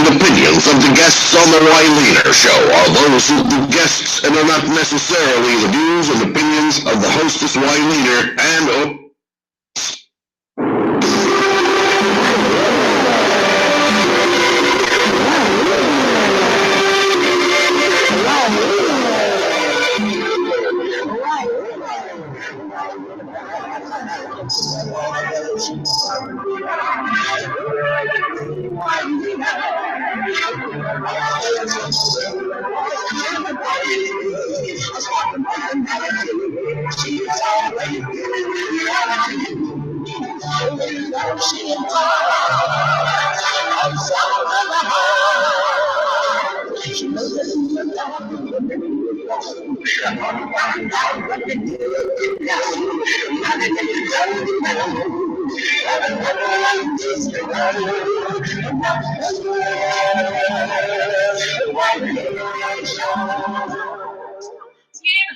and opinions of the guests on the Wyleaner Show are those of the guests and are not necessarily the views and opinions of the hostess Wyleaner and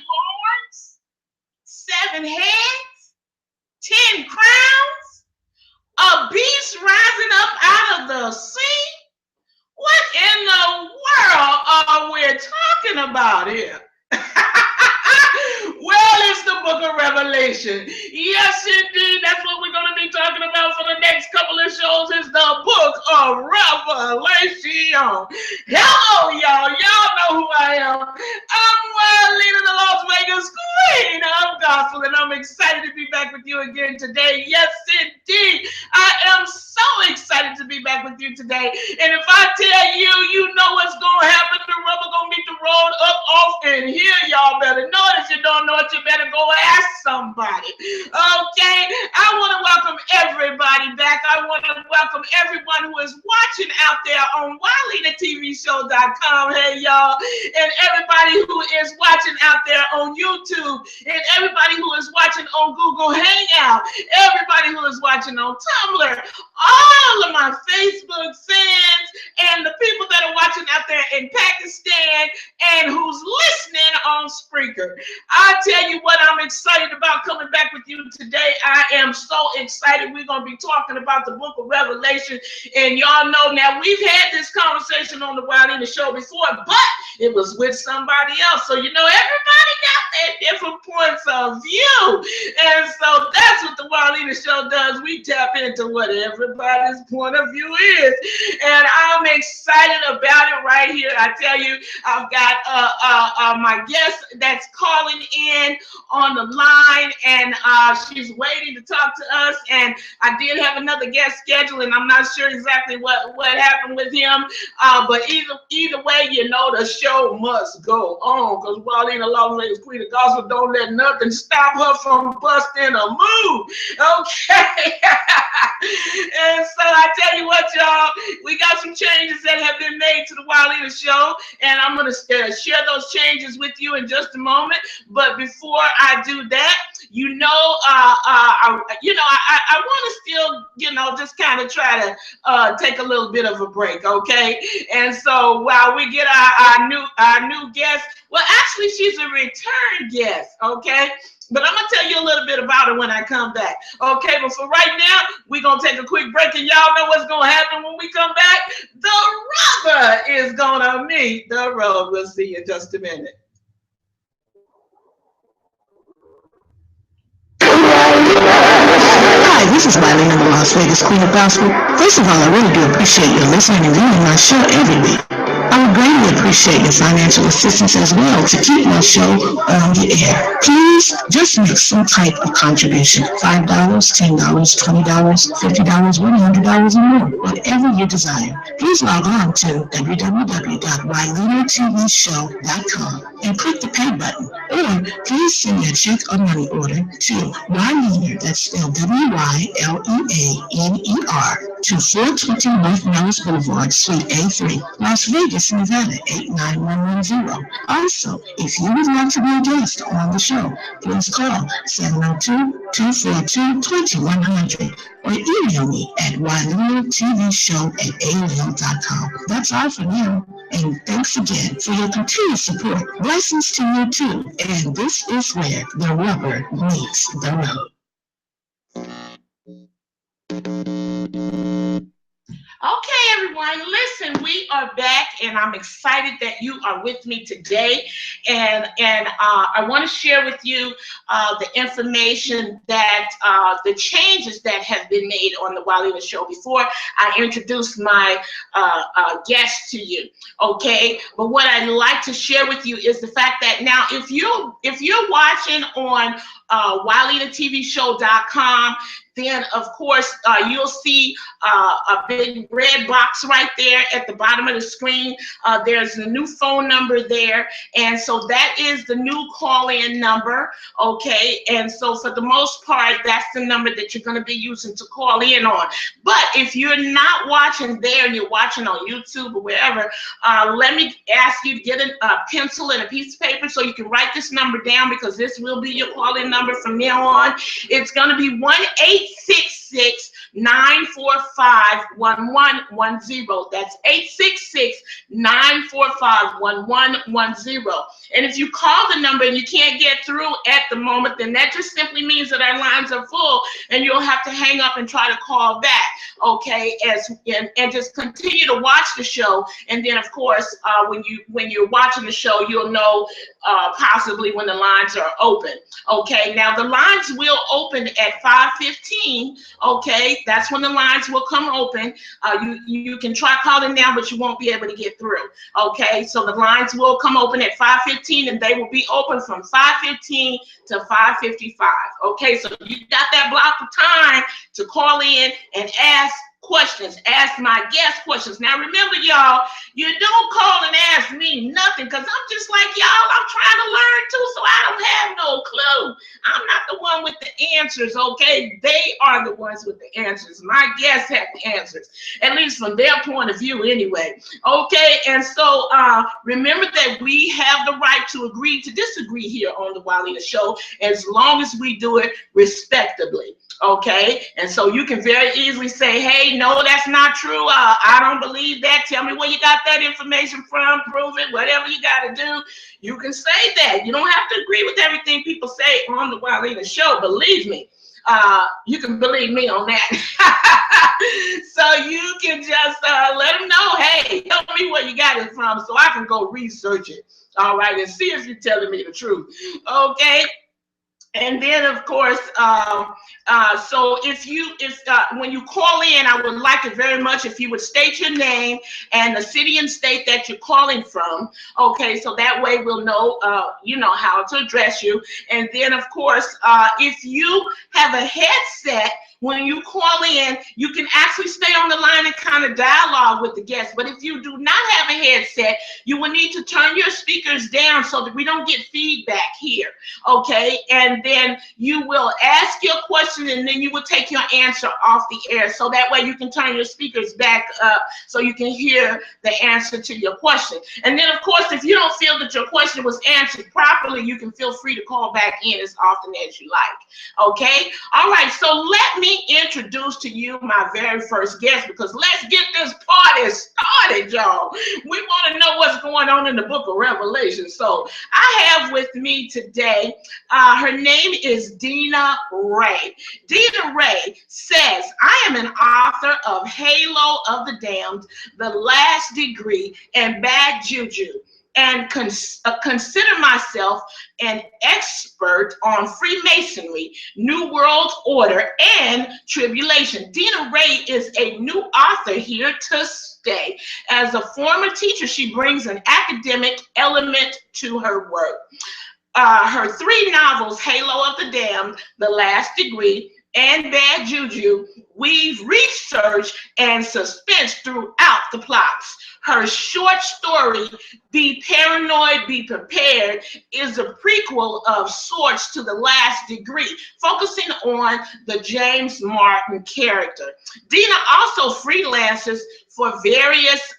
horns, 7 heads, 10 crowns, a beast rising up out of the sea. What in the world are we talking about here? Well, it's the book of Revelation. Yes, indeed. That's what we're going to be talking about for the next couple of shows is the book of Revelation. Hello, y'all. Y'all know who I am. I'm Wyleaner, the Las Vegas Queen of Gospel, and I'm excited to be back with you again today. Yes, indeed. I am so excited to be back with you today. And if I tell you, you know what's going to happen. The rubber going to meet the road up, off, and here. Y'all better know it. If you don't know it, you better go ask somebody. Okay? I want to welcome everybody back. I want to welcome everyone who is watching out there on WyleanerTVShow.com. Hey, y'all. And everybody who is watching out there on YouTube. And everybody who is watching on Google Hangout. Everybody who is watching on Tumblr. All of my Facebook fans and the people that are watching out there in Pakistan and who's listening on Spreaker. I tell you what, I'm excited about coming back with you today. I am so excited. We're going to be talking about the book of Revelation. And y'all know now we've had this conversation on the Wyleaner Show before, but it was with somebody else. So, you know, everybody got their different points of view. And so that's what the Wyleaner Show does. We tap into what everybody's point of view is. And I'm excited about it right here. I tell you, I've got my guest that's calling in on the line, and she's waiting to talk to us. And I did have another guest scheduled, and I'm not sure exactly what happened with him. But either way, you know, the show must go on because Wyleaner, Las Vegas Queen of Gospel, don't let nothing stop her from busting a move. Okay. And so I tell you what, y'all, we got some changes that have been made to the Wyleaner Show, and I'm going to share those changes with you in just a moment. But before I do that, you know, I want to still, you know, just kind of try to take a little bit of a break, okay? And so while we get our new guest, well, actually, she's a return guest, okay? But I'm going to tell you a little bit about her when I come back. Okay, but for right now, we're going to take a quick break, and y'all know what's going to happen when we come back. The rubber is going to meet the road. We'll see you in just a minute. Hi, this is Wyleaner, the Las Vegas Queen of Gospel. First of all, I really do appreciate you listening and viewing my show every week. I would greatly appreciate your financial assistance as well to keep my show on the air. Please just make some type of contribution. $5, $10, $20, $50, $100 or more, whatever you desire. Please log on to www.WyleanerTVShow.com and click the pay button. Or please send me a check or money order to Wyleaner, that's spelled WYLEANER, to 420 North Nellis Boulevard, Suite A3, Las Vegas, Nevada, 89110. Also, if you would like to be a guest on the show, please call 702-242-2100 or email me at WyleanerTVShow@AOL.com. That's all for now, and thanks again for your continued support. Blessings to you too, and this is where the rubber meets the road. Okay, everyone, listen, we are back, and I'm excited that you are with me today. And I want to share with you the information that the changes that have been made on the Wyleaner Show before I introduce my guest to you. Okay, but what I'd like to share with you is the fact that now, if you're watching on WyleanerTVShow.com, then of course you'll see a big red box right there at the bottom of the screen. There's a new phone number there, and so that is the new call-in number. Okay, and so for the most part, that's the number that you're going to be using to call in on. But if you're not watching there and you're watching on YouTube or wherever, let me ask you to get a pencil and a piece of paper so you can write this number down, because this will be your call-in number from now on. It's going to be 1-866-945-1110. That's 866-945-1110. And if you call the number and you can't get through at the moment, then that just simply means that our lines are full and you'll have to hang up and try to call back. Okay, and just continue to watch the show, and then of course when you're watching the show, you'll know possibly when the lines are open. Okay, now the lines will open at 5:15. Okay, that's when the lines will come open. You can try calling now, but you won't be able to get through. Okay, so the lines will come open at 5:15, and they will be open from 5:15 to 5:55. Okay, so you got that block of time to call in and ask questions, ask my guest questions. Now remember, y'all, you don't call and ask me nothing, because I'm just like y'all. I'm trying to learn too, so I don't have no clue. I'm not the one with the answers, okay? They are the ones with the answers. My guests have the answers, at least from their point of view anyway. Okay, and so remember that we have the right to agree to disagree here on the Wyleaner Show, as long as we do it respectably. Okay, and so you can very easily say, hey, no, that's not true. I don't believe that. Tell me where you got that information from. Prove it. Whatever you got to do, you can say that. You don't have to agree with everything people say on the Wyleaner Show. Believe me. You can believe me on that. So you can just let them know, hey, tell me where you got it from so I can go research it. All right, and see if you're telling me the truth. Okay. And then, of course, so when you call in, I would like it very much if you would state your name and the city and state that you're calling from. Okay, so that way we'll know, how to address you. And then, of course, if you have a headset, when you call in, you can actually stay on the line and kind of dialogue with the guest. But if you do not have a headset, you will need to turn your speakers down so that we don't get feedback here. Okay, and then you will ask your question, and then you will take your answer off the air. So that way you can turn your speakers back up so you can hear the answer to your question. And then, of course, if you don't feel that your question was answered properly, you can feel free to call back in as often as you like. Okay, all right, so let me introduce to you my very first guest, because let's get this party started, y'all. We want to know what's going on in the book of Revelation. So I have with me today, her name is Dina Rae. Dina Rae says, I am an author of Halo of the Damned, The Last Degree, and Bad Juju, and consider myself an expert on Freemasonry, New World Order, and Tribulation. Dina Rae is a new author here to stay. As a former teacher, she brings an academic element to her work. Her 3 novels, Halo of the Damned, The Last Degree, and Bad Juju, weave research and suspense throughout the plots. Her short story, Be Paranoid, Be Prepared, is a prequel of sorts to The Last Degree, focusing on the James Martin character. Dina also freelances for various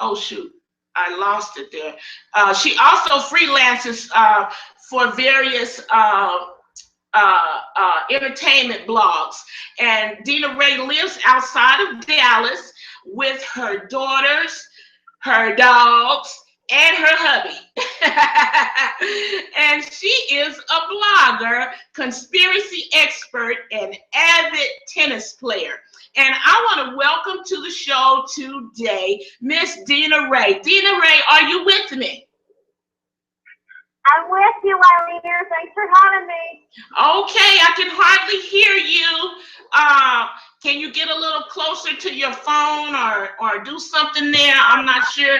oh shoot, I lost it there. She also freelances for various entertainment blogs. And Dina Rae lives outside of Dallas with her daughters, her dogs, and her hubby. And she is a blogger, conspiracy expert, and avid tennis player. And I want to welcome to the show today, Miss Dina Rae. Dina Rae, are you with me? I'm with you, Wyleaner. Thanks for having me. Okay, I can hardly hear you. Can you get a little closer to your phone or do something there? I'm not sure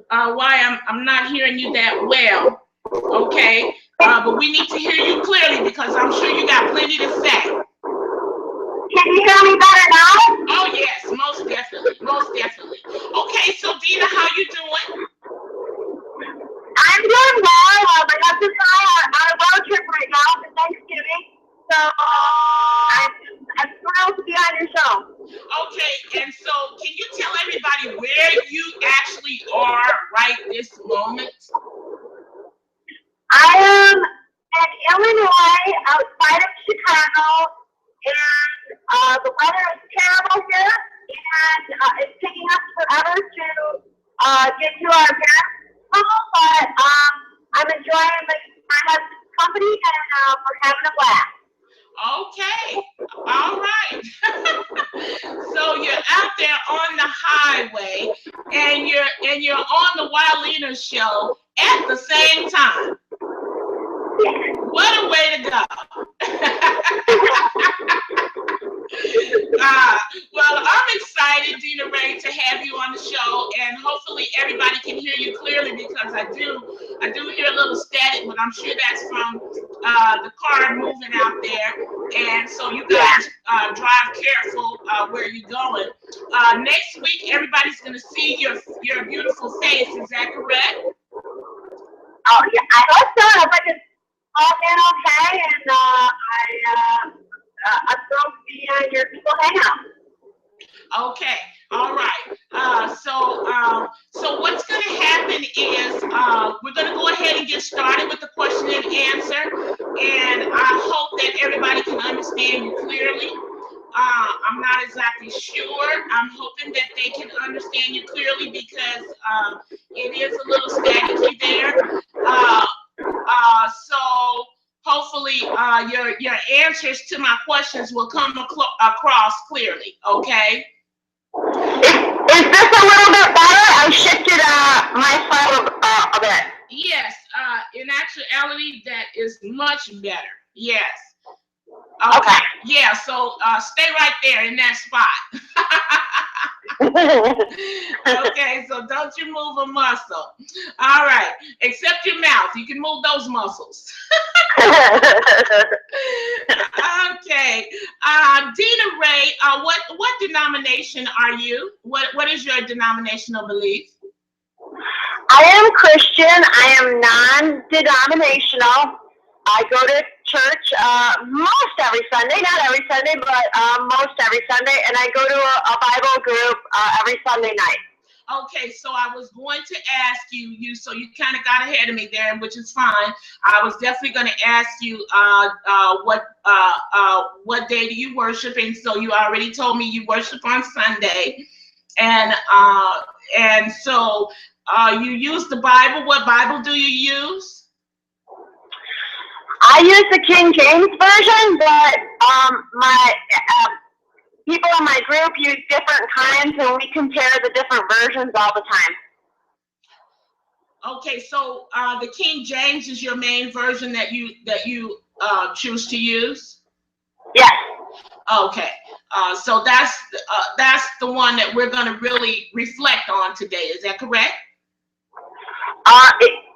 why I'm not hearing you that well. Okay, but we need to hear you clearly because I'm sure you got plenty to say. Can you hear me better now? Oh yes, most definitely, most definitely. Okay, so Dina, how you doing? I'm doing well. My husband and I are on a road trip right now for Thanksgiving, so I'm thrilled to be on your show. Okay, and so can you tell everybody where you actually are right this moment? I am in Illinois, outside of Chicago, and the weather is terrible here, and it's taking us forever to get to our parents' home, but I'm enjoying my husband's company, and we're having a blast. Okay, all right. So you're out there on the highway, and you're on the Wyleaner show at the same time. What a way to go. Well, I'm excited, Dina Rae, to have you on the show, and hopefully everybody can hear you clearly because I do hear a little static, but I'm sure that's from the car moving out there, and so you guys drive careful where you're going. Next week, everybody's going to see your beautiful face. Is that correct? Oh, yeah, I hope so. If I can pop in okay, and I'm thrilled to be your people hangout. Okay, all right. So what's going to happen is we're going to go ahead and get started with the question and answer, and I hope that everybody can understand you clearly. I'm not exactly sure. I'm hoping that they can understand you clearly because it is a little staticky there. So hopefully your answers to my questions will come across clearly, okay? Is this a little bit better? I shifted my file a bit. Yes, in actuality, that is much better. Yes. Okay. Yeah, so stay right there in that spot. Okay, so don't you move a muscle. All right, except your mouth. You can move those muscles. Okay. Dina Rae, what denomination are you? What is your denominational belief? I am Christian. I am non-denominational. I go to church most every Sunday, not every Sunday, but most every Sunday, and I go to a Bible group every Sunday night. Okay, so I was going to ask you, so you kind of got ahead of me there, which is fine. I was definitely going to ask you what day do you worship, and so you already told me you worship on Sunday, and so you use the Bible. What Bible do you use? I use the King James version, but my people in my group use different kinds, and we compare the different versions all the time. Okay, so the King James is your main version that you choose to use? Yes. Okay, so that's the one that we're going to really reflect on today. Is that correct?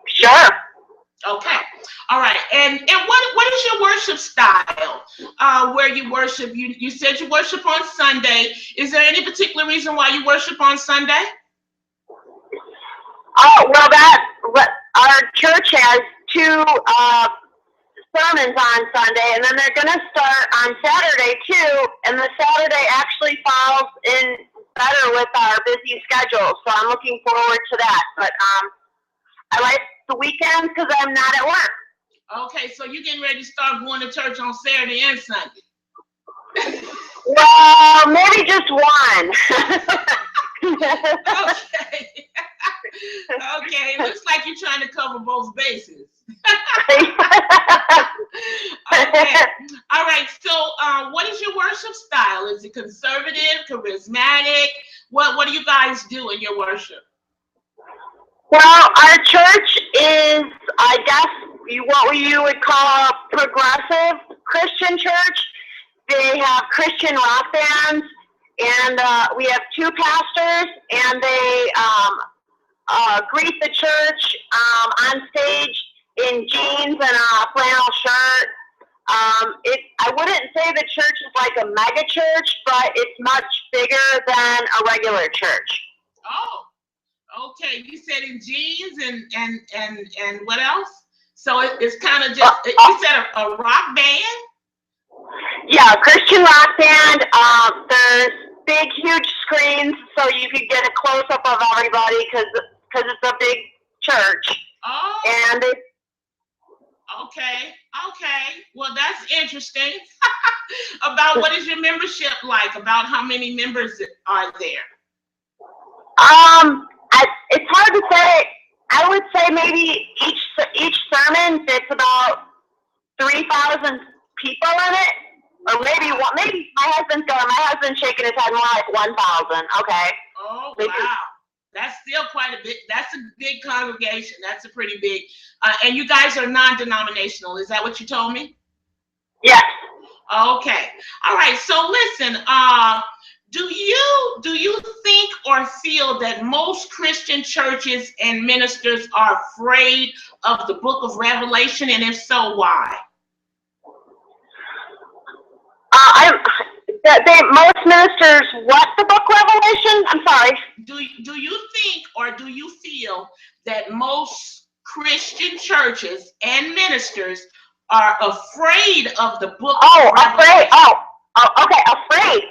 Sure. Okay. All right. And what is your worship style? Where you worship? You said you worship on Sunday. Is there any particular reason why you worship on Sunday? Oh, well, our church has two sermons on Sunday, and then they're going to start on Saturday too. And the Saturday actually falls in better with our busy schedule, so I'm looking forward to that. But I like the weekends because I'm not at work. Okay, so you're getting ready to start going to church on Saturday and Sunday. Well, maybe just one. Okay. Okay, looks like you're trying to cover both bases. Okay, all right. So, what is your worship style? Is it conservative, charismatic? What do you guys do in your worship? Well, our church is, I guess, what you would call a progressive Christian church. They have Christian rock bands, and we have two pastors, and they greet the church on stage in jeans and a flannel shirt. I wouldn't say the church is like a mega church, but it's much bigger than a regular church. Oh, okay. You said in jeans and what else? So it's kind of just, you said a rock band? Yeah, Christian rock band. There's big, huge screens, so you could get a close-up of everybody because it's a big church. Oh. And they, okay. Well, that's interesting. About what is your membership like? About how many members are there? It's hard to say. I would say maybe each sermon fits about 3,000 people in it, or maybe my husband's shaking his head more like 1,000. Okay. Oh, wow. That's still quite a bit. That's a big congregation. That's a pretty big. And you guys are non-denominational. Is that what you told me? Yes. Okay. All right. So listen. Do you think or feel that most Christian churches and ministers are afraid of the Book of Revelation, and if so, why? Most ministers, what the Book of Revelation? I'm sorry. Do you think or do you feel that most Christian churches and ministers are afraid of the Book of Revelation? Afraid. Okay, afraid.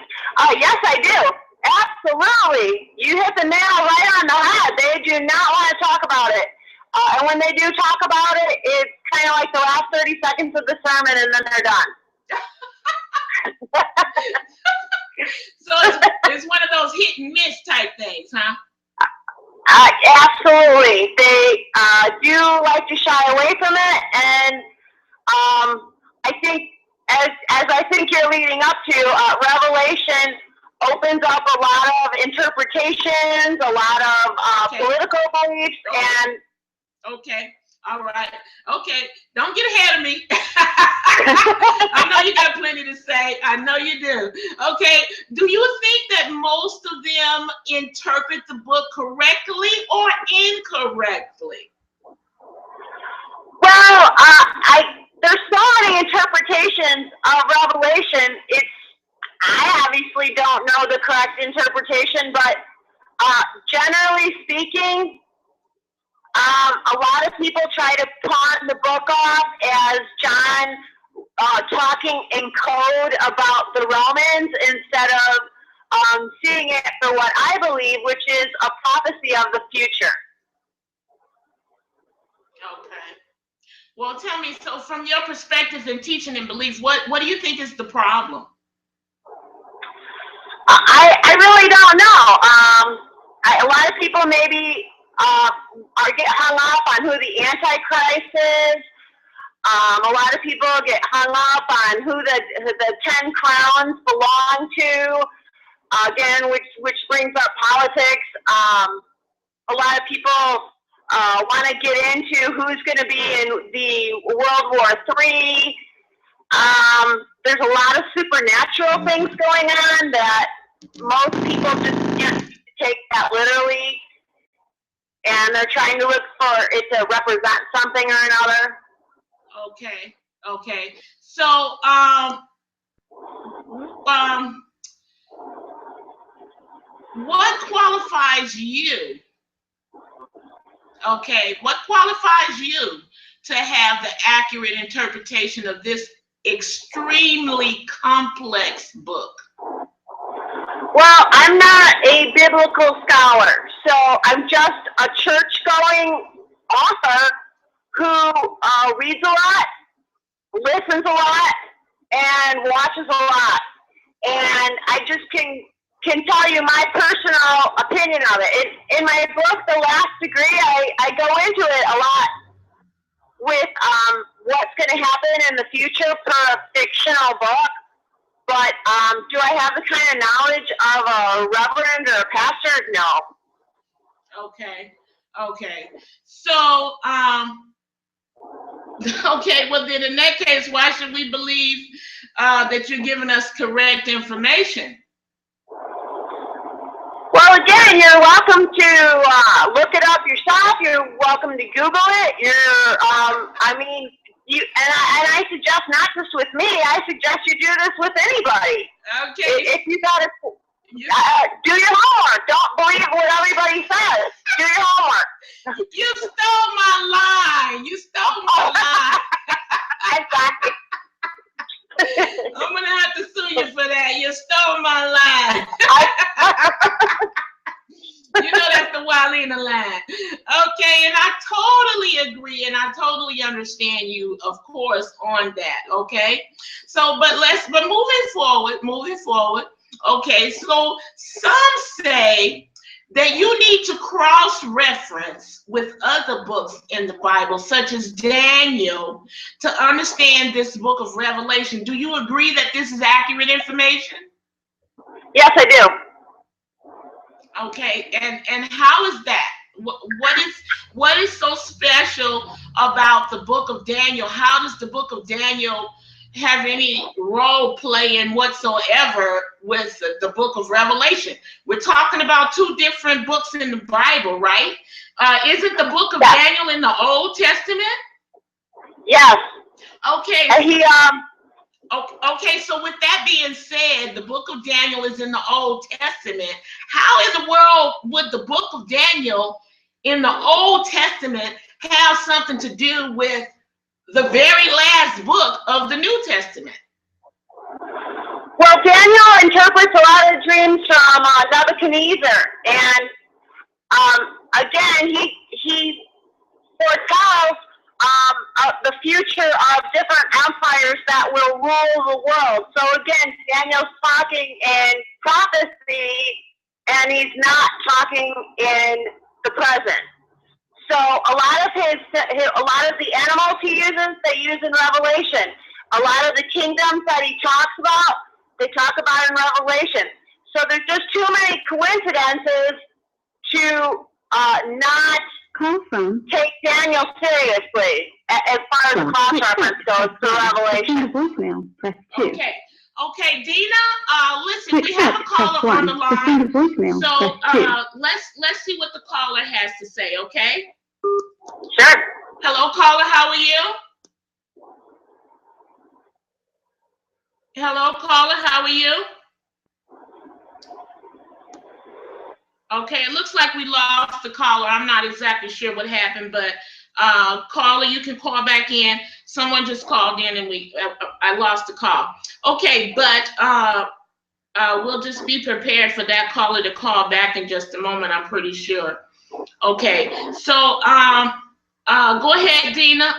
Yes, I do. Absolutely. You hit the nail right on the head. They do not want to talk about it. And when they do talk about it, it's kind of like the last 30 seconds of the sermon, and then they're done. So it's one of those hit and miss type things, huh? Absolutely. They do like to shy away from it, and I think, as I think you're leading up to, Revelation opens up a lot of interpretations, a lot of political beliefs, and... Okay. All right. Okay. Don't get ahead of me. I know you got plenty to say. I know you do. Okay. Do you think that most of them interpret the book correctly or incorrectly? Well, there's so many interpretations of Revelation. I obviously don't know the correct interpretation, but generally speaking, a lot of people try to pawn the book off as John talking in code about the Romans instead of seeing it for what I believe, which is a prophecy of the future. Okay. Well, tell me, so from your perspective in teaching and beliefs, what do you think is the problem? I really don't know. A lot of people maybe get hung up on who the Antichrist is. A lot of people get hung up on who the 10 crowns belong to. Again, which brings up politics. A lot of people want to get into who's going to be in the World War III. There's a lot of supernatural things going on that most people just can't take that literally, and they're trying to look for it to represent something or another. Okay. So, what qualifies you? Okay, what qualifies you to have the accurate interpretation of this extremely complex book? Well, I'm not a biblical scholar, so I'm just a church-going author who reads a lot, listens a lot, and watches a lot. And I just can can tell you my personal opinion of it. In my book, The Last Degree, I go into it a lot with what's going to happen in the future for a fictional book. But do I have the kind of knowledge of a reverend or a pastor? No. Okay. So, okay, well then in that case, why should we believe that you're giving us correct information? Well, again, you're welcome to look it up yourself. You're welcome to Google it. I suggest not just with me. I suggest you do this with anybody. Okay. If you got to do your homework. Don't believe what everybody says. Do your homework. You stole my line. I'm sorry. I'm gonna have to sue you for that. You stole my line. You know that's the Wyleaner line. Okay, and I totally agree and I totally understand you, of course, on that. Okay, so but moving forward. Okay, so some say that you need to cross-reference with other books in the Bible, such as Daniel, to understand this book of Revelation. Do you agree that this is accurate information? Yes, I do. Okay, and how is that? What is so special about the book of Daniel? How does the book of Daniel have any role play in whatsoever with the book of Revelation? We're talking about two different books in the Bible, right? Isn't the book of Daniel in the Old Testament? Yes. Okay. Okay, so with that being said, the book of Daniel is in the Old Testament. How in the world would the book of Daniel in the Old Testament have something to do with the very last book of the New Testament? Well, Daniel interprets a lot of dreams from Nebuchadnezzar, and again, he foretells the future of different empires that will rule the world. So again, Daniel's talking in prophecy, and he's not talking in the present. So a lot of the animals he uses, they use in Revelation. A lot of the kingdoms that he talks about, they talk about in Revelation. So there's just too many coincidences to not take Daniel seriously as far as the cross-reference goes to Revelation. Okay, Dina, listen, we have a caller on the line. So let's see what the caller has to say, okay? Sure. Hello, caller, how are you? Hello, caller, how are you? Okay, it looks like we lost the caller. I'm not exactly sure what happened, but caller, you can call back in. Someone just called in and I lost the call. Okay, but we'll just be prepared for that caller to call back in just a moment, I'm pretty sure. Okay, so go ahead, Dina.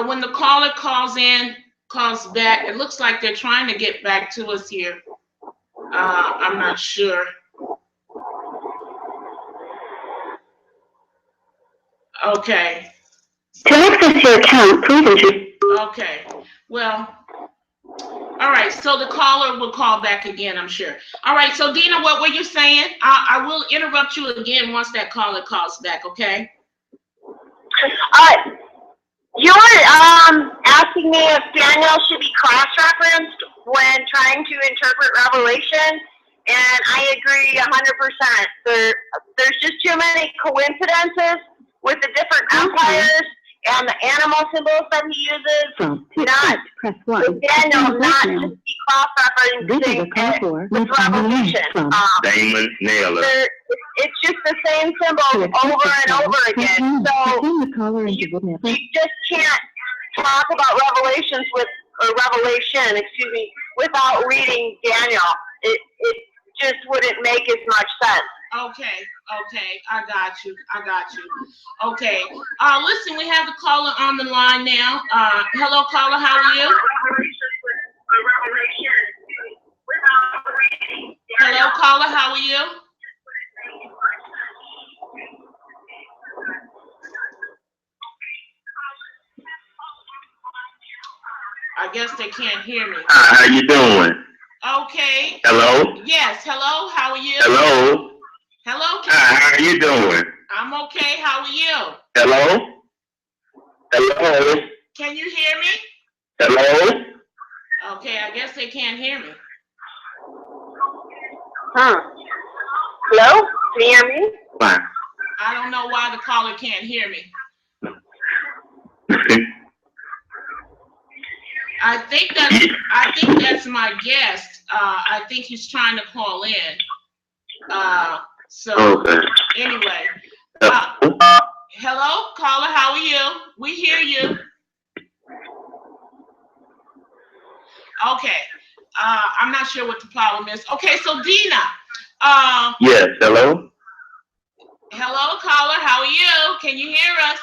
When the caller calls back, it looks like they're trying to get back to us here. I'm not sure. Okay. To access your account, please enter. Okay. Well, all right. So the caller will call back again, I'm sure. All right. So Dina, what were you saying? I will interrupt you again once that caller calls back. Okay. You were asking me if Daniel should be cross-referenced when trying to interpret Revelation, and I agree 100%. There's just too many coincidences with the different empires and the animal symbols that he uses. Press 1. Daniel not just be cross-referencing with Revelation. Damon, nail it. It's just the same symbols over and over again. So you just can't talk about Revelation without reading Daniel. It just wouldn't make as much sense. Okay, I got you. Okay, listen, we have the caller on the line now. Hello, caller, how are you? Hello, caller. caller, how are you? I guess they can't hear me. Hi, how you doing? Okay. Hello? Yes, hello, how are you? Hello? Hello? Hi, how are you doing? I'm okay, how are you? Hello? Hello? Can you hear me? Hello? Okay, I guess they can't hear me. Hello? Can you hear me? Fine. I don't know why the caller can't hear me. I think that's my guest. I think he's trying to call in. Okay. Anyway. Hello, caller, how are you? We hear you. Okay. I'm not sure what the problem is. Okay, so Dina. Yes, hello? Hello, caller, how are you? Can you hear us?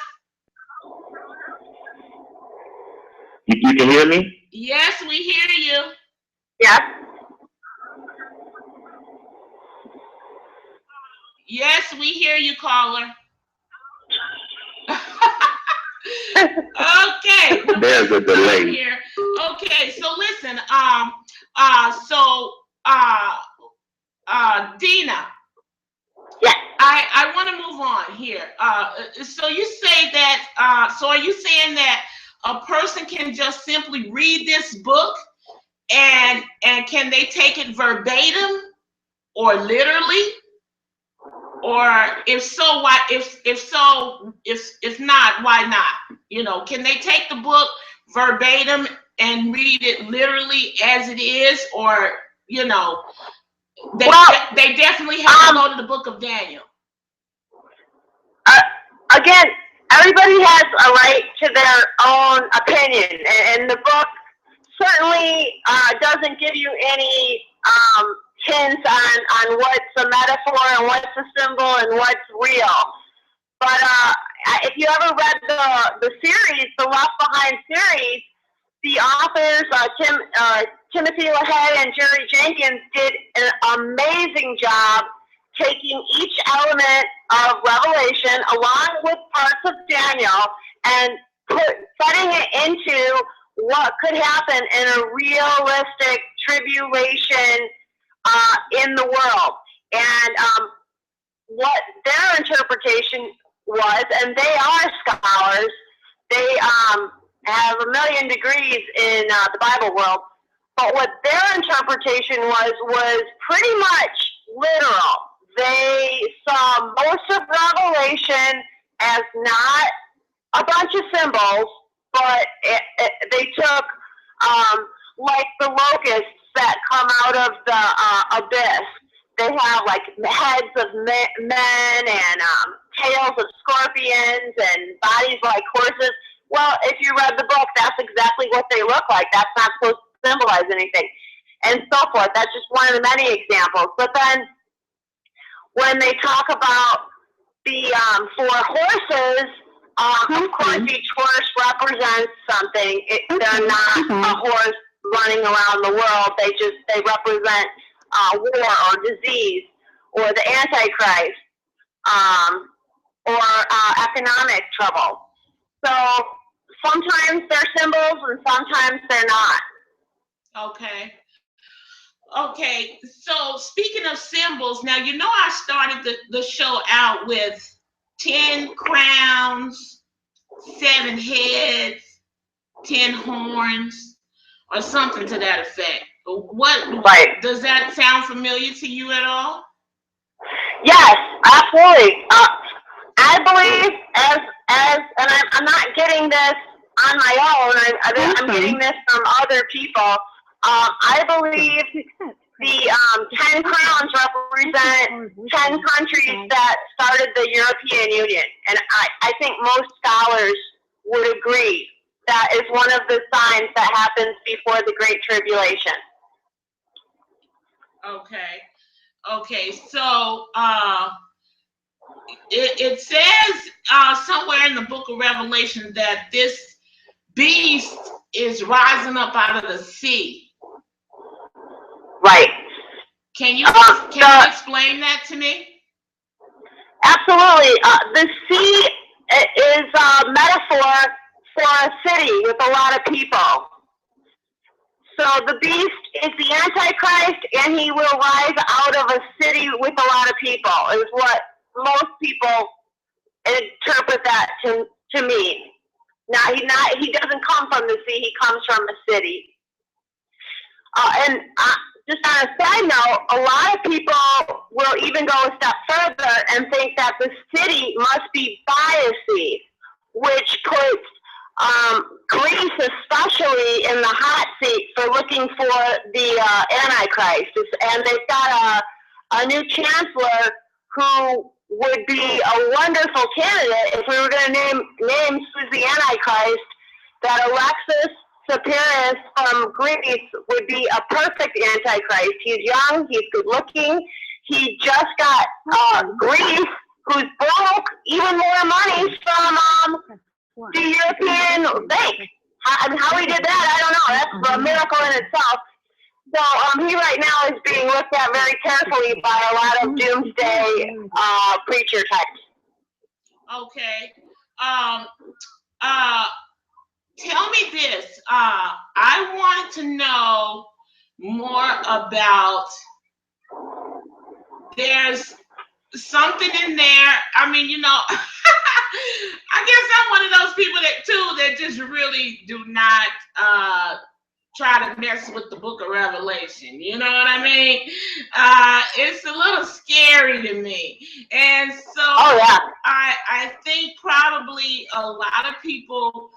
You can hear me? Yes, we hear you. Yes. Yes, we hear you, caller. Okay. There's a delay. Here. Okay, so listen, Dina. Yes. I want to move on here. So you say that, so are you saying that a person can just simply read this book and can they take it verbatim or literally? Or if so, why? If not, why not? You know, can they take the book verbatim and read it literally as it is, or you know, they definitely have to go to the book of Daniel. Again, everybody has a right to their own opinion, and the book certainly doesn't give you any hints on what's a metaphor and what's a symbol and what's real. But if you ever read the series, the Left Behind series, the authors Timothy LaHaye and Jerry Jenkins did an amazing job taking each element of Revelation along with parts of Daniel and setting it into what could happen in a realistic tribulation in the world. And what their interpretation was, and they are scholars, they have a million degrees in the Bible world, but what their interpretation was pretty much literal. They saw most of Revelation as not a bunch of symbols, but they took like the locusts that come out of the abyss. They have like heads of men and tails of scorpions and bodies like horses. Well, if you read the book, that's exactly what they look like. That's not supposed to symbolize anything, and so forth. That's just one of the many examples. But then when they talk about the 4 horses, of course, each horse represents something. They're not a horse running around the world. They represent war or disease or the Antichrist or economic trouble. So sometimes they're symbols and sometimes they're not. Okay. Okay, so speaking of symbols, now you know I started the show out with 10 crowns, 7 heads, 10 horns, or something to that effect. What does that sound familiar to you at all? Yes, absolutely. I believe and I'm not getting this on my own. I'm getting this from other people. I believe the 10 crowns represent 10 countries that started the European Union. And I think most scholars would agree that is one of the signs that happens before the Great Tribulation. Okay, so it says somewhere in the book of Revelation that this beast is rising up out of the sea. Right. Can you explain that to me? Absolutely. The sea is a metaphor for a city with a lot of people. So the beast is the Antichrist, and he will rise out of a city with a lot of people, is what most people interpret that to mean. Now, he doesn't come from the sea, he comes from a city. And just on a side note, a lot of people will even go a step further and think that the city must be by a sea, which puts Greece especially in the hot seat for looking for the Antichrist. And they've got a new chancellor who would be a wonderful candidate if we were going to name who's the Antichrist. That Alexis Tsipras from Greece would be a perfect Antichrist. He's young, he's good looking, he just got Greece, who's broke, even more money from the European bank. How he did that, I don't know. That's a miracle in itself. So he right now is being looked at very carefully by a lot of doomsday preacher types. Okay. Tell me this. I wanted to know more about. There's something in there. I mean, you know, I guess I'm one of those people that just really do not try to mess with the book of Revelation. You know what I mean? It's a little scary to me. And so I think probably a lot of people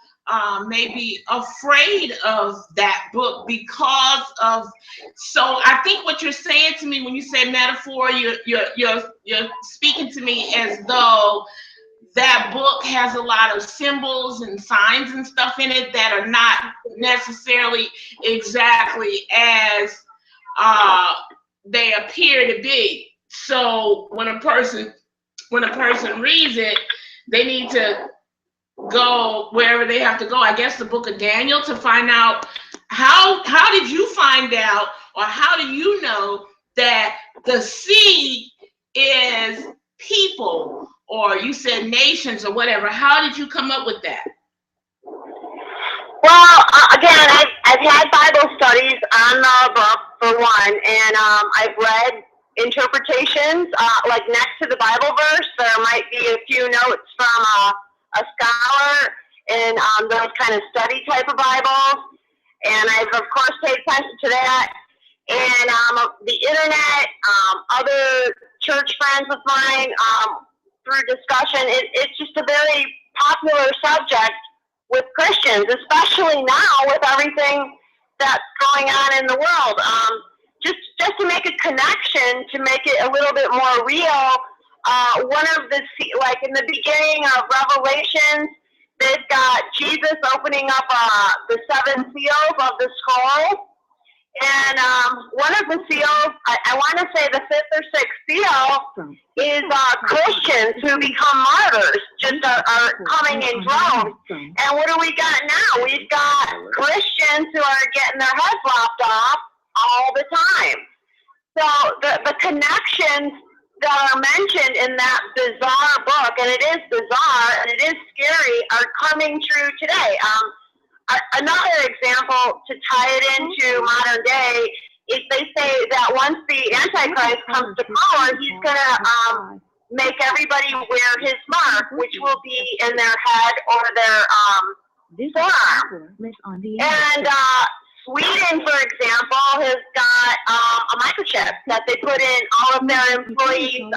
may be afraid of that book because of, so I think what you're saying to me when you say metaphor, you're speaking to me as though that book has a lot of symbols and signs and stuff in it that are not necessarily exactly as they appear to be. So when a person reads it, they need to go wherever they have to go. I guess the book of Daniel, to find out how did you find out, or how do you know that the sea is people, or you said nations or whatever? How did you come up with that? Well, again, I've had Bible studies on the book for one, and I've read interpretations. Like next to the Bible verse, there might be a few notes from a scholar in those kind of study type of Bibles, and I've of course paid attention to that. And the internet, other church friends of mine, through discussion, it's just a very popular subject with Christians, especially now with everything that's going on in the world. Just to make a connection, to make it a little bit more real, one of the, like in the beginning of Revelations, they've got Jesus opening up the 7 seals of the scroll. And one of the seals, I want to say the 5th or 6th seal, is Christians who become martyrs, just are coming in droves. And what do we got now? We've got Christians who are getting their heads lopped off all the time. So the connections that are mentioned in that bizarre book, and it is bizarre and it is scary, are coming true today. Another example to tie it into modern day is they say that once the Antichrist comes to power, he's going to make everybody wear his mark, which will be in their head or their forearm. And Sweden, for example, has got a microchip that they put in all of their employees'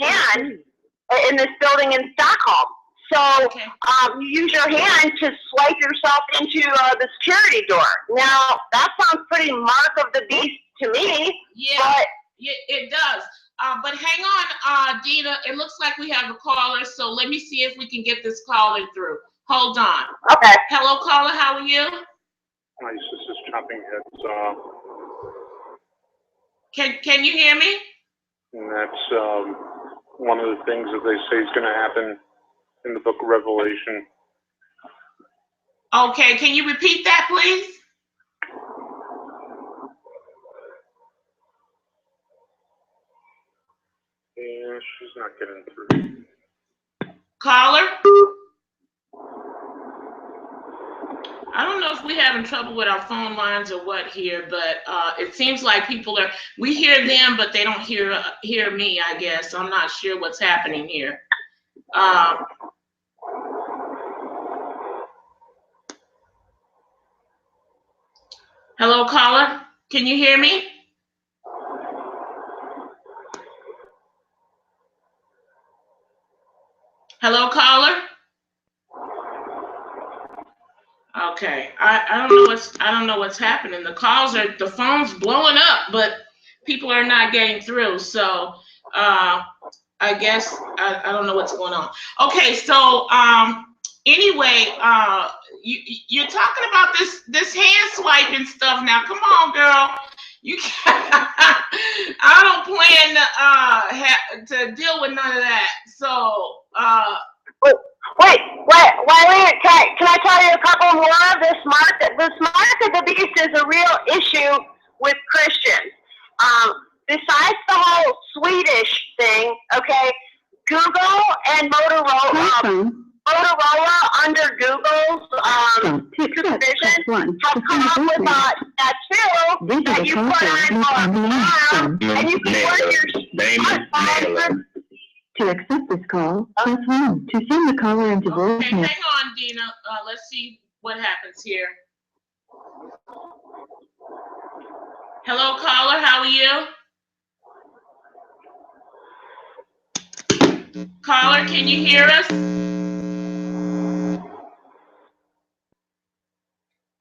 hands in this building in Stockholm. So you use your hand to swipe yourself into the security door. Now, that sounds pretty mark of the beast to me. Yeah, but it does. But hang on, Dina. It looks like we have a caller, so let me see if we can get this caller through. Hold on. Okay. Hello, caller. How are you? Hi, this is Chopping Heads. Can you hear me? And that's one of the things that they say is going to happen in the book of Revelation. Okay, can you repeat that, please? she's not getting through. Caller? I don't know if we're having trouble with our phone lines or what here, but it seems like we hear them, but they don't hear me, I guess. I'm not sure what's happening here. Hello, caller? Can you hear me? Hello, caller? Okay, I don't know what's happening. The phone's blowing up, but people are not getting through. So I guess I don't know what's going on. Okay, so anyway, you're talking about this hand swiping stuff now. Come on, girl. You can't, I don't plan to deal with none of that. So Wait, Wyleaner, can I tell you a couple more? This mark of the beast is a real issue with Christians. Besides the whole Swedish thing, okay, Google and Motorola under Google's supervision have come up with that tool that you put on your arm and you can work your smartphone. To accept this call, press 1. To send the caller into voicemail. Okay, hang on, Dina. Let's see what happens here. Hello, caller. How are you? Caller, can you hear us?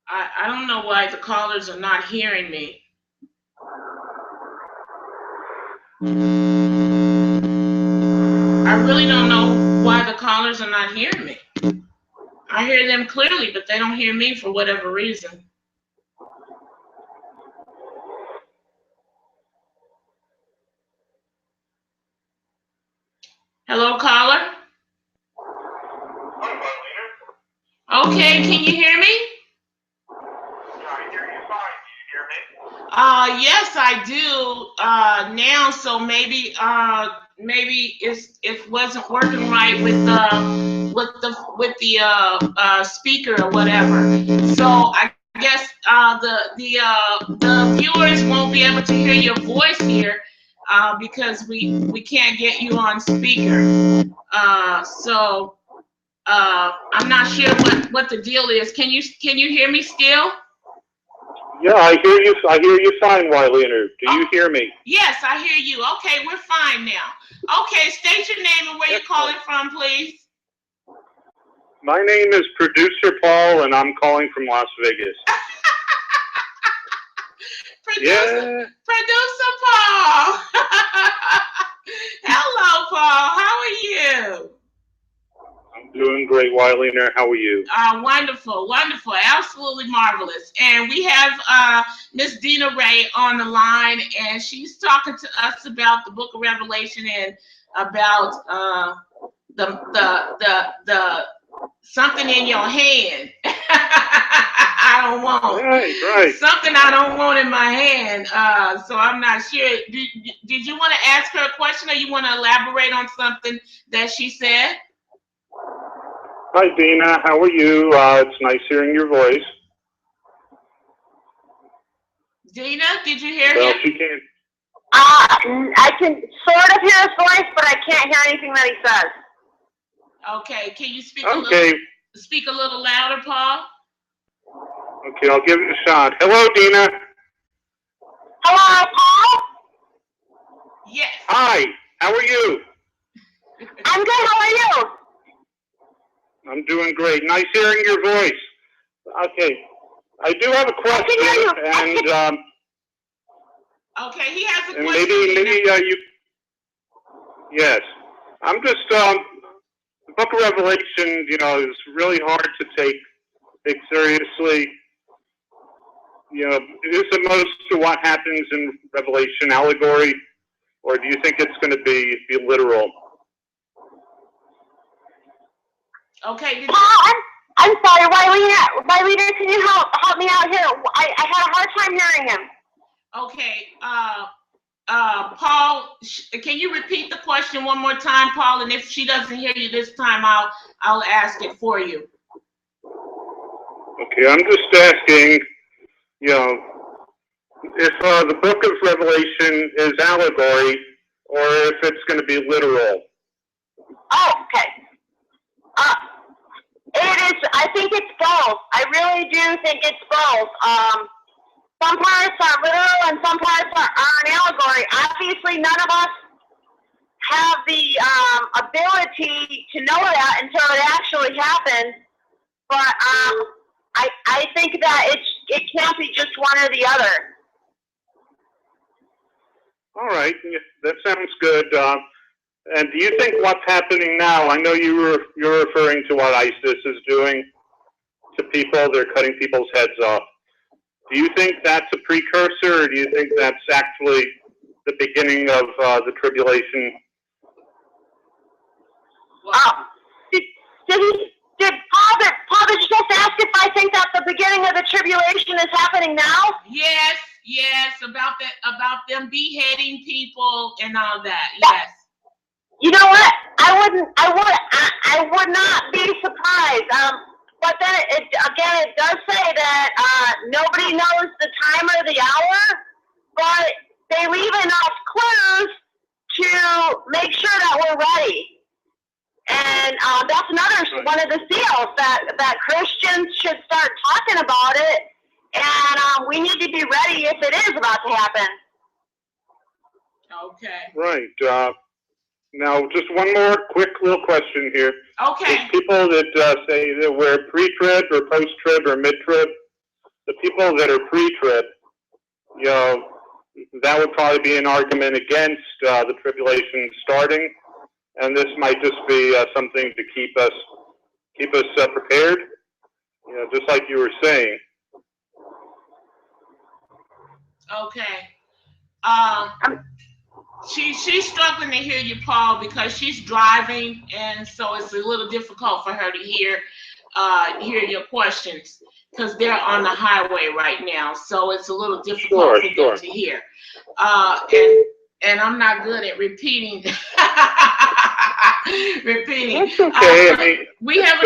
I don't know why the callers are not hearing me. I really don't know why the callers are not hearing me. I hear them clearly, but they don't hear me for whatever reason. Hello, caller? Okay, can you hear me? Yeah, I hear you fine. Can you hear me? Yes, I do now. So maybe it wasn't working right with the speaker or whatever. So I guess the viewers won't be able to hear your voice here because we can't get you on speaker. So I'm not sure what the deal is. Can you hear me still? Yeah, I hear you fine, Wyleaner. Do you hear me? Yes, I hear you. Okay, we're fine now. Okay, state your name and where you're calling from, please. My name is Producer Paul, and I'm calling from Las Vegas. Producer Paul. Hello, Paul. How are you? I'm doing great, Wyleaner. How are you? Wonderful, wonderful, absolutely marvelous. And we have Miss Dina Rae on the line, and she's talking to us about the Book of Revelation and about the something in your hand. I don't want. Right. Something I don't want in my hand. So I'm not sure. Did you want to ask her a question, or you want to elaborate on something that she said? Hi, Dina. How are you? It's nice hearing your voice. Dina, did you hear Well, him? she can't. I can sort of hear his voice, but I can't hear anything that he says. Okay, can you speak a little louder, Paul? Okay, I'll give it a shot. Hello, Dina. Hello, Paul? Yes. Hi, how are you? I'm good, how are you? I'm doing great. Nice hearing your voice. Okay, I do have a question, I can hear you. and Okay, he has a and question. maybe you. Yes, I'm just the Book of Revelation. You know, is really hard to take seriously. You know, is it most of what happens in Revelation allegory, or do you think it's going to be literal? Paul, Okay. I'm sorry, Wyleaner, can you help me out here? I had a hard time hearing him. Okay. Paul, can you repeat the question one more time, Paul? And if she doesn't hear you this time, I'll ask it for you. Okay, I'm just asking, you know, if the book of Revelation is allegory or if it's going to be literal. Oh, okay. It is, I think it's both. I really do think it's both. Some parts are literal and some parts are an allegory. Obviously, none of us have the ability to know that until it actually happens. But I think that it can't be just one or the other. All right, that sounds good. And do you think what's happening now? I know you're referring to what ISIS is doing to people. They're cutting people's heads off. Do you think that's a precursor, or do you think that's actually the beginning of the tribulation? Did Paul did you just ask if I think that the beginning of the tribulation is happening now? Yes, about them beheading people and all that. Yes. You know what? I would not be surprised. But then it does say that nobody knows the time or the hour, but they leave enough clues to make sure that we're ready. And that's another one of the seals that Christians should start talking about it, and we need to be ready if it is about to happen. Okay. Right. Now, just one more quick little question here. Okay. There's people that say that we're pre-trib or post-trib or mid-trib. The people that are pre-trib, you know, that would probably be an argument against the tribulation starting, and this might just be something to keep us prepared. You know, just like you were saying. Okay. She's struggling to hear you, Paul, because she's driving, and so it's a little difficult for her to hear your questions because they're on the highway right now. So it's a little difficult for them to hear. And I'm not good at repeating. That's okay. We have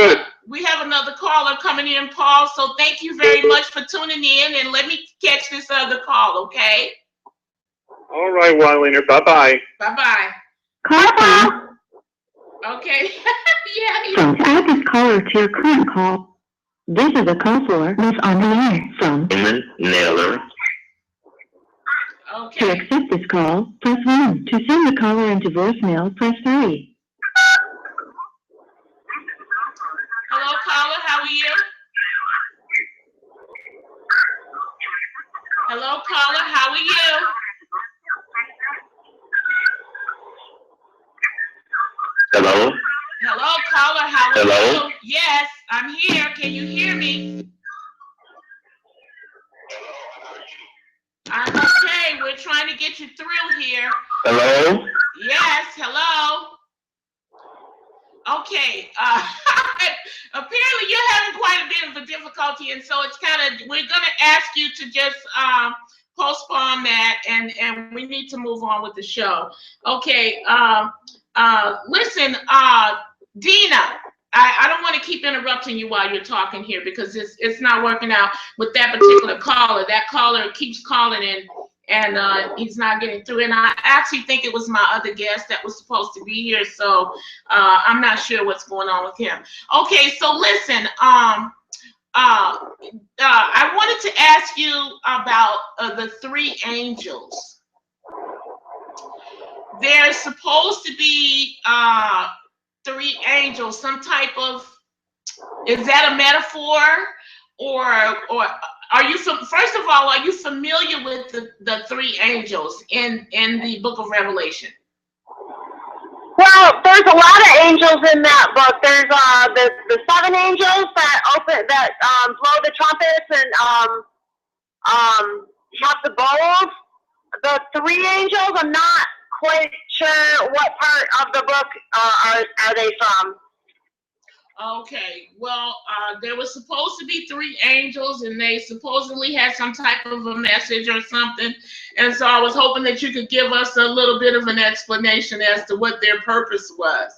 another caller coming in, Paul. So thank you very much for tuning in, and let me catch this other call, okay? All right, Wyleaner. Bye-bye. Bye-bye. Call Okay. Yeah. from add this caller to your current call. This is a call for Miss on the air from Nailer. Okay. To accept this call, press 1. To send the caller into voicemail, press 3. Hello, caller. How are you? Hello, caller. How are you? Hello? Hello, caller. How are Hello? you? Yes, I'm here. Can you hear me? I'm okay. We're trying to get you through here. Hello? Yes, hello. Okay. Apparently you're having quite a bit of a difficulty, and so it's we're gonna ask you to just postpone that, and we need to move on with the show. Okay. Listen, Dina, I don't want to keep interrupting you while you're talking here because it's not working out with that particular caller. That caller keeps calling in, and he's not getting through. And I actually think it was my other guest that was supposed to be here, so I'm not sure what's going on with him. Okay, so listen, I wanted to ask you about the three angels. There's supposed to be three angels, some type of, is that a metaphor, or are you, first of all, are you familiar with the three angels in the book of Revelation? Well, there's a lot of angels in that book. There's the seven angels that blow the trumpets and have the bowls. The three angels, I'm not quite sure what part of the book are they from. Okay, well, there was supposed to be 3 angels, and they supposedly had some type of a message or something. And so I was hoping that you could give us a little bit of an explanation as to what their purpose was.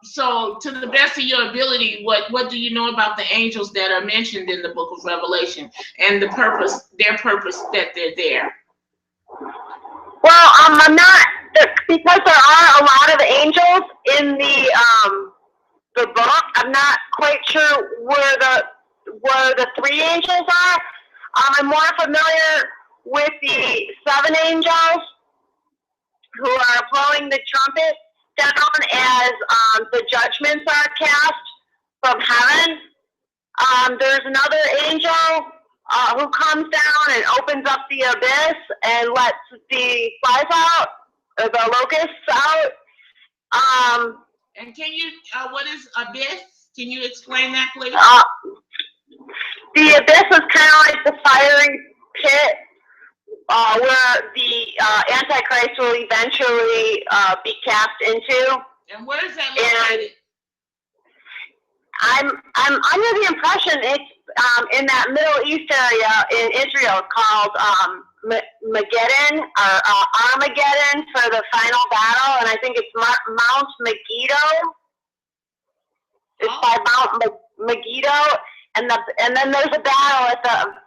So to the best of your ability, what do you know about the angels that are mentioned in the book of Revelation and their purpose that they're there? Well, I'm not, because there are a lot of angels in the book. I'm not quite sure where the 3 angels are. I'm more familiar with the 7 angels who are blowing the trumpet down as the judgments are cast from heaven. There's another angel who comes down and opens up the abyss and lets the flies out, or the locusts out. And can you, what is abyss? Can you explain that, please? The abyss is kind of like the fiery pit where the Antichrist will eventually be cast into. And where is that located? I'm under the impression it's in that Middle East area in Israel called Mageddon or Armageddon for the final battle, and I think it's Mount Megiddo. It's by Mount Megiddo, and then there's a battle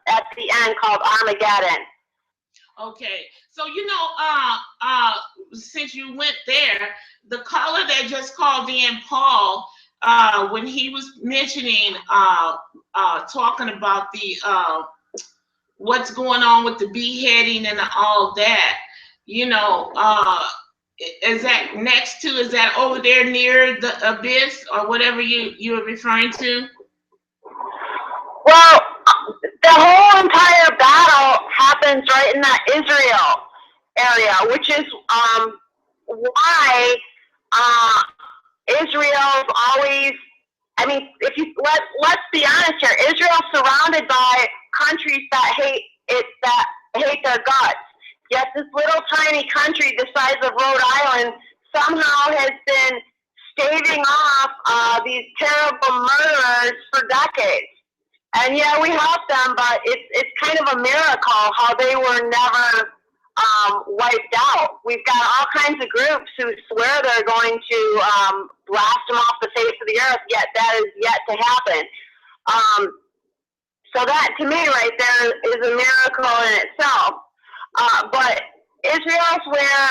at the end called Armageddon. Okay, so you know, since you went there, the caller that just called in, Paul, when he was mentioning, talking about the what's going on with the beheading and all that, you know, is that next to, is that over there near the abyss or whatever you're referring to? Well, the whole entire battle happens right in that Israel area, which is why Israel's always, I mean, if you let's be honest here, Israel's surrounded by countries that hate their guts. Yet this little tiny country the size of Rhode Island somehow has been staving off these terrible murderers for decades. And yeah, we help them, but it's kind of a miracle how they were never wiped out. We've got all kinds of groups who swear they're going to blast them off the face of the earth, yet that is yet to happen. So that, to me, right there is a miracle in itself. But Israel's where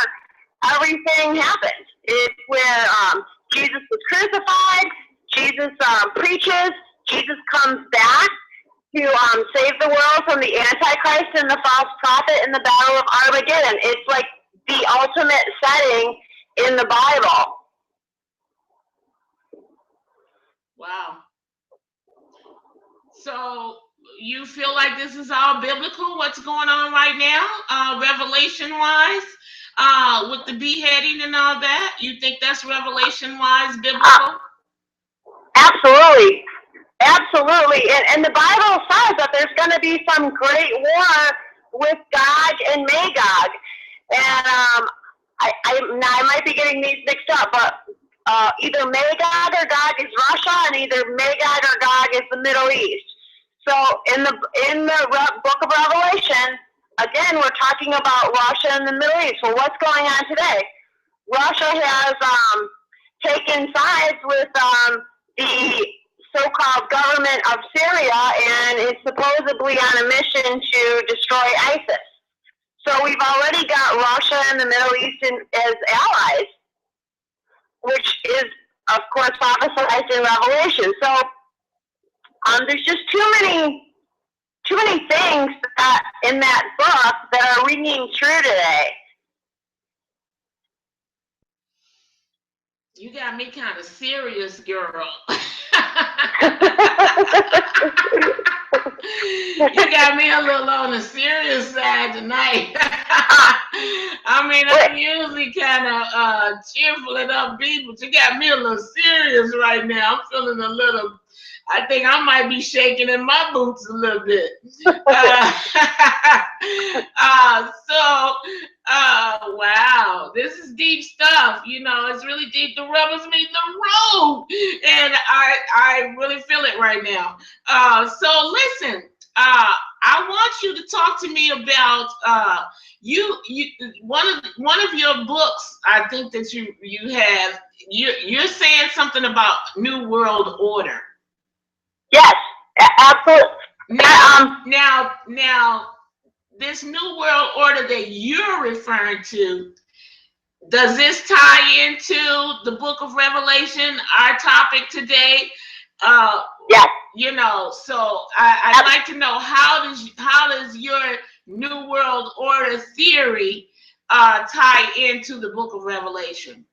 everything happens. It's where Jesus was crucified, Jesus preaches, Jesus comes back to save the world from the Antichrist and the false prophet in the Battle of Armageddon. It's like the ultimate setting in the Bible. Wow. So you feel like this is all biblical, what's going on right now, revelation-wise, with the beheading and all that? You think that's revelation-wise biblical? Absolutely. Absolutely. And the Bible says that there's going to be some great war with Gog and Magog. And I might be getting these mixed up, but either Magog or Gog is Russia, and either Magog or Gog is the Middle East. So in the book of Revelation, again, we're talking about Russia and the Middle East. Well, what's going on today? Russia has taken sides with the so-called government of Syria and is supposedly on a mission to destroy ISIS. So we've already got Russia and the Middle East as allies, which is, of course, prophesied in Revelation. So there's just too many things in that book that are ringing true today. You got me kind of serious, girl. You got me a little on the serious side tonight. I mean, I'm usually kind of cheerful and upbeat, but you got me a little serious right now. I'm feeling a little I think I might be shaking in my boots a little bit. Wow, this is deep stuff. You know, it's really deep. The rubber's meeting the road, and I really feel it right now. So listen, I want you to talk to me about you one of your books. I think that you have. You're saying something about New World Order. Yes, absolutely. Now, this New World Order that you're referring to, does this tie into the Book of Revelation, our topic today? Yes. You know, so I'd like to know how does your New World Order theory tie into the Book of Revelation?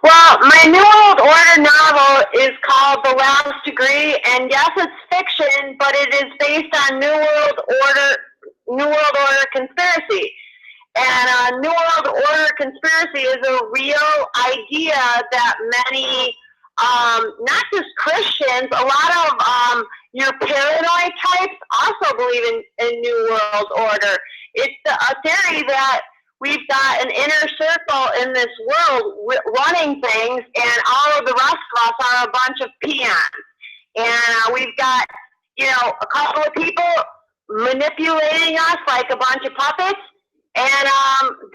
Well, my New World Order novel is called The Last Degree, and yes, it's fiction, but it is based on New World Order conspiracy. And New World Order conspiracy is a real idea that many, not just Christians, a lot of your paranoid types also believe in New World Order. It's a theory that we've got an inner circle in this world running things, and all of the rest of us are a bunch of peons. And we've got, a couple of people manipulating us like a bunch of puppets, and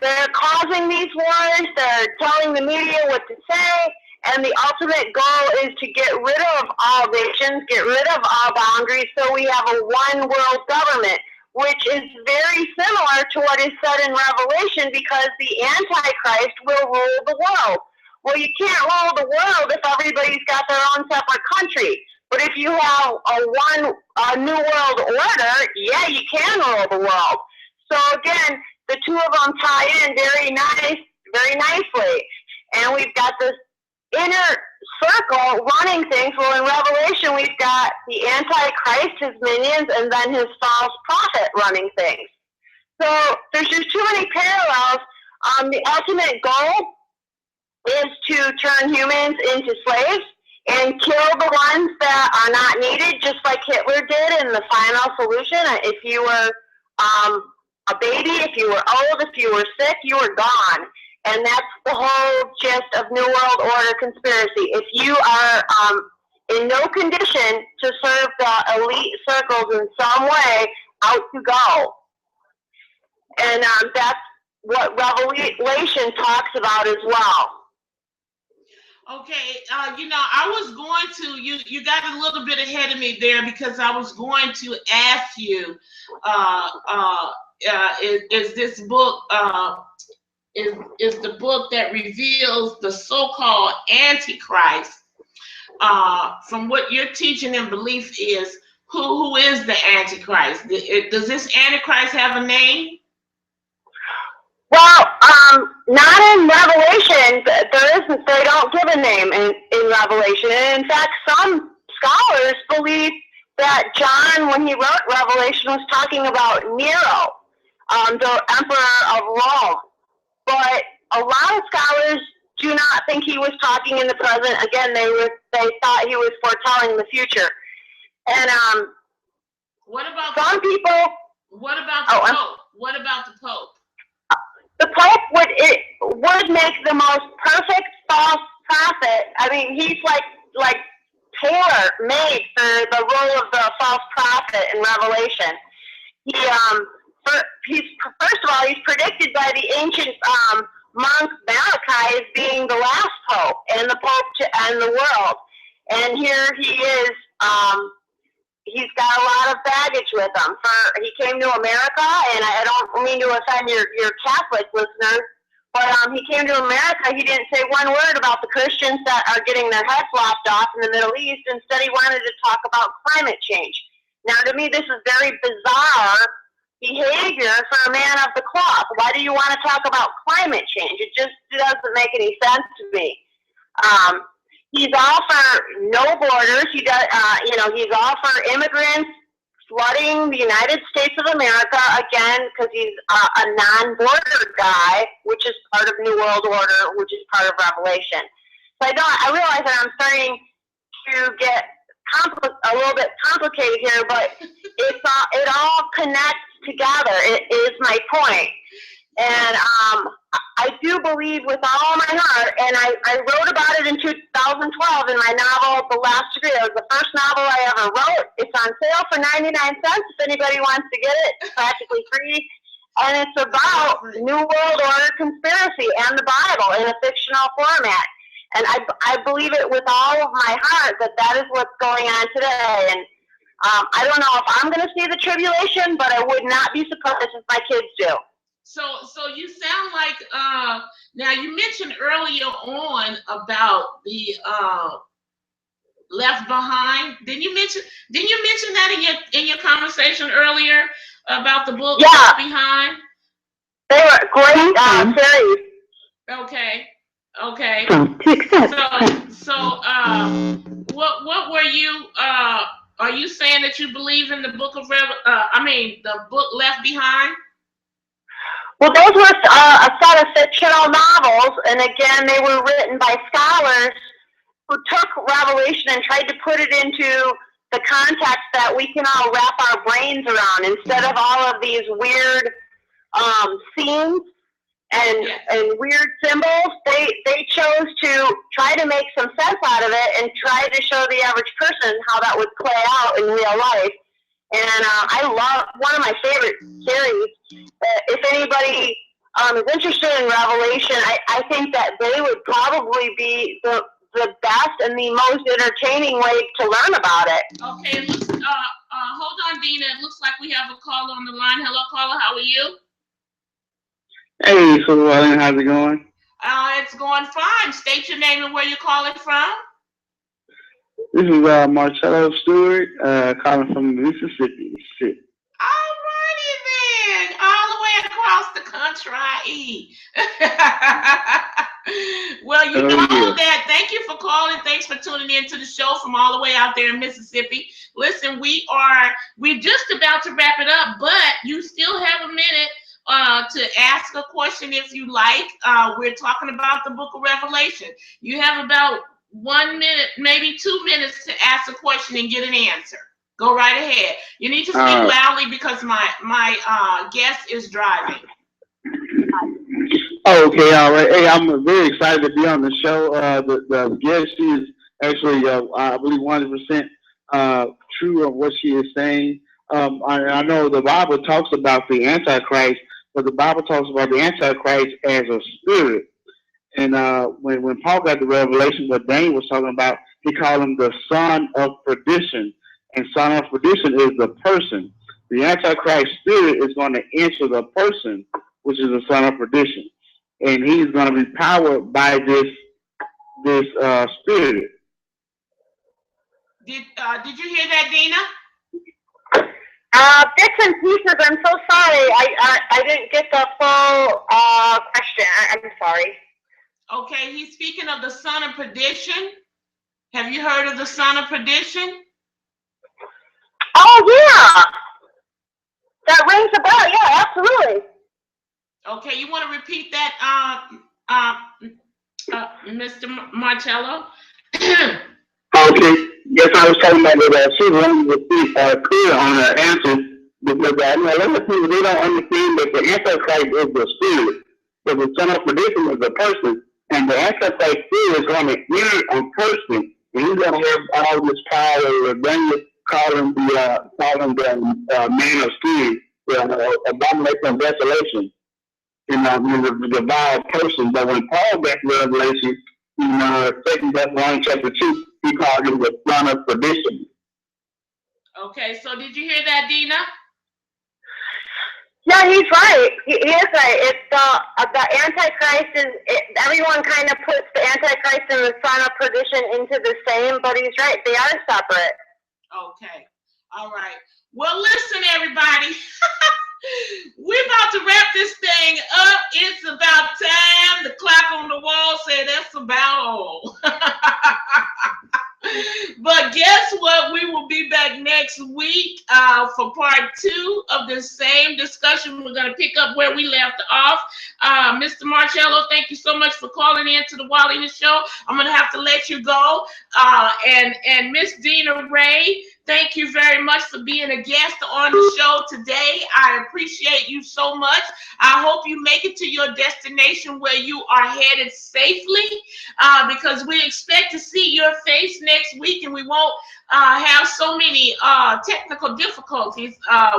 they're causing these wars. They're telling the media what to say, and the ultimate goal is to get rid of all nations, get rid of all boundaries, so we have a one-world government, which is very similar to what is said in Revelation, because the Antichrist will rule the world. Well, you can't rule the world if everybody's got their own separate country. But if you have a New World Order, yeah, you can rule the world. So again, the two of them tie in very nicely. And we've got this inner circle running things. Well, in Revelation, we've got the Antichrist, his minions, and then his false prophet running things. So there's just too many parallels. The ultimate goal is to turn humans into slaves and kill the ones that are not needed, just like Hitler did in the Final Solution. If you were a baby, if you were old, if you were sick, you were gone. And that's the whole gist of New World Order conspiracy. If you are in no condition to serve the elite circles in some way, out you go. And that's what Revelation talks about as well. Okay, I was going to, you got a little bit ahead of me there, because I was going to ask you, is this book, is the book that reveals the so-called Antichrist, from what your teaching and belief is, who is the Antichrist? Does this Antichrist have a name? Well, not in Revelation. There isn't. They don't give a name in Revelation. And in fact, some scholars believe that John, when he wrote Revelation, was talking about Nero, the emperor of Rome. But a lot of scholars do not think he was talking in the present. Again, they thought he was foretelling the future. And what about some people? What about the Pope? What about the Pope? The Pope would make the most perfect false prophet. I mean, he's like tailor-made for the role of the false prophet in Revelation. He's first of all, he's predicted by the ancient monk Malachi as being the last pope and the pope and the world. And here he is. He's got a lot of baggage with him. He came to America, and I don't mean to offend your Catholic listeners, but he came to America. He didn't say one word about the Christians that are getting their heads lopped off in the Middle East. Instead, he wanted to talk about climate change. Now, to me, this is very bizarre behavior for a man of the cloth. Why do you want to talk about climate change? It just doesn't make any sense to me. He's all for no borders. He does, he's all for immigrants flooding the United States of America, again, because he's a non-border guy, which is part of New World Order, which is part of Revelation. So I realize that I'm starting to get a little bit complicated here, but it all connects together. It is my point. And I do believe with all my heart, and I wrote about it in 2012 in my novel, The Last Degree. It was the first novel I ever wrote. It's on sale for 99 cents if anybody wants to get it. It's practically free. And it's about New World Order conspiracy and the Bible in a fictional format. And I believe it with all of my heart that is what's going on today. And I don't know if I'm going to see the tribulation, but I would not be surprised if my kids do. So you sound like now you mentioned earlier on about the Left Behind. Didn't you mention that in your conversation earlier about the book Left Behind? They were great series. Okay. So what were you are you saying that you believe in the book of the book Left Behind? Well, those were a set of fictional novels, and again, they were written by scholars who took Revelation and tried to put it into the context that we can all wrap our brains around. Instead of all of these weird scenes and weird symbols, they chose to try to make some sense out of it and try to show the average person how that would play out in real life. And I love one of my favorite series. If anybody is interested in Revelation, I think that they would probably be the best and the most entertaining way to learn about it. Okay, hold on, Dina. It looks like we have a caller on the line. Hello, caller. How are you? Hey, so how's it going? It's going fine. State your name and where you're calling from. This is Marcello Stewart, calling from Mississippi. Alrighty then, all the way across the country. Well, you know that. Thank you for calling. Thanks for tuning in to the show from all the way out there in Mississippi. Listen, we're just about to wrap it up, but you still have a minute to ask a question if you like. We're talking about the book of Revelation. You have about 1 minute, maybe 2 minutes to ask a question and get an answer. Go right ahead. You need to speak loudly because my guest is driving. Okay, all right. Hey, I'm very excited to be on the show. The guest, she is actually, I believe, 100% true of what she is saying. I know the Bible talks about the Antichrist, but the Bible talks about the Antichrist as a spirit. And when Paul got the revelation, what Dane was talking about, he called him the son of perdition. And son of perdition is the person. The Antichrist spirit is going to enter the person, which is the son of perdition. And he's going to be powered by this spirit. Did you hear that, Dina? Bits and pieces. I'm so sorry. I didn't get the full question. I'm sorry. Okay, he's speaking of the son of perdition. Have you heard of the son of perdition? Oh, yeah. That rings a bell. Yeah, absolutely. Okay, you want to repeat that, Mr. Marcello? Okay. Yes, I was talking about that. She wanted to be clear on her answer because a lot of people, they don't understand that the Antichrist is the spirit, but the son of perdition is the person. And the Antichrist spirit is going to enter a person, and he's going to have all this power. Daniel call him the man of sin, the abomination of desolation, the divine person. But when Paul got the revelation in 2 Thessalonians chapter 2, he called him the son of perdition. Okay, so did you hear that, Dina? Yeah, he's right. He is right. It's the Antichrist everyone kind of puts the Antichrist and the son of perdition into the same, but he's right. They are separate. Okay. All right. Well, listen, everybody. We're about to wrap this thing up. It's about time. The clock on the wall said that's about all. But guess what? We will be back next week for part 2 of the same same discussion. We're going to pick up where we left off. Mr. Marcello, thank you so much for calling in to the Wyleaner Show. I'm going to have to let you go. And Miss Dina Rae, thank you very much for being a guest on the show today. I appreciate you so much. I hope you make it to your destination where you are headed safely, because we expect to see your face next week, and we won't have so many technical difficulties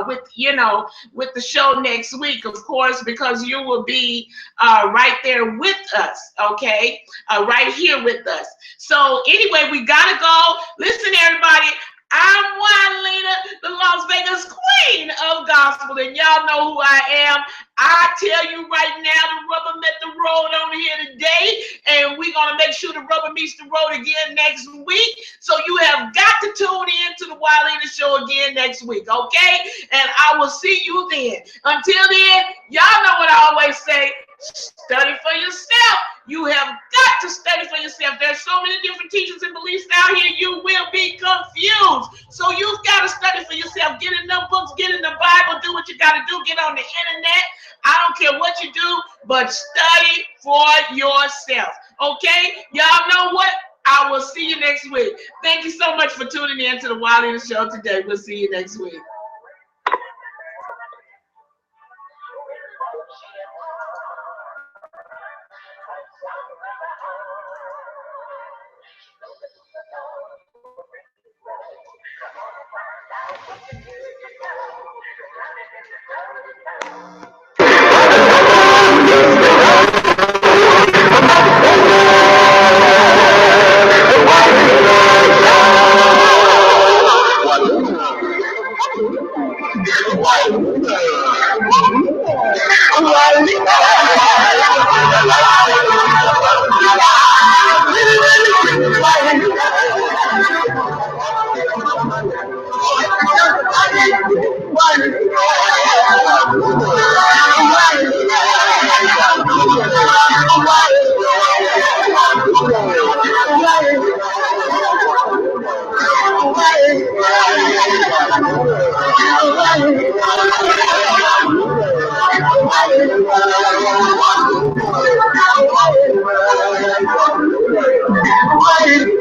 with the show next week, of course, because you will be right there with us, okay? Right here with us. So anyway, we gotta go. Listen, everybody, I'm Wyleaner, the Las Vegas queen of gospel, and y'all know who I am. I tell you right now, the rubber met the road on here today, and we're going to make sure the rubber meets the road again next week. So you have got to tune in to the Wyleaner Show again next week, okay? And I will see you then. Until then, y'all know what I always say, study for yourself. You have got to study for yourself. There's so many different teachings and beliefs out here, you will be confused. So you've got to study for yourself. Get in them books, get in the Bible, do what you got to do, get on the internet. I don't care what you do, but study for yourself. Okay? Y'all know what? I will see you next week. Thank you so much for tuning in to the Wyleaner Show today. We'll see you next week. Why?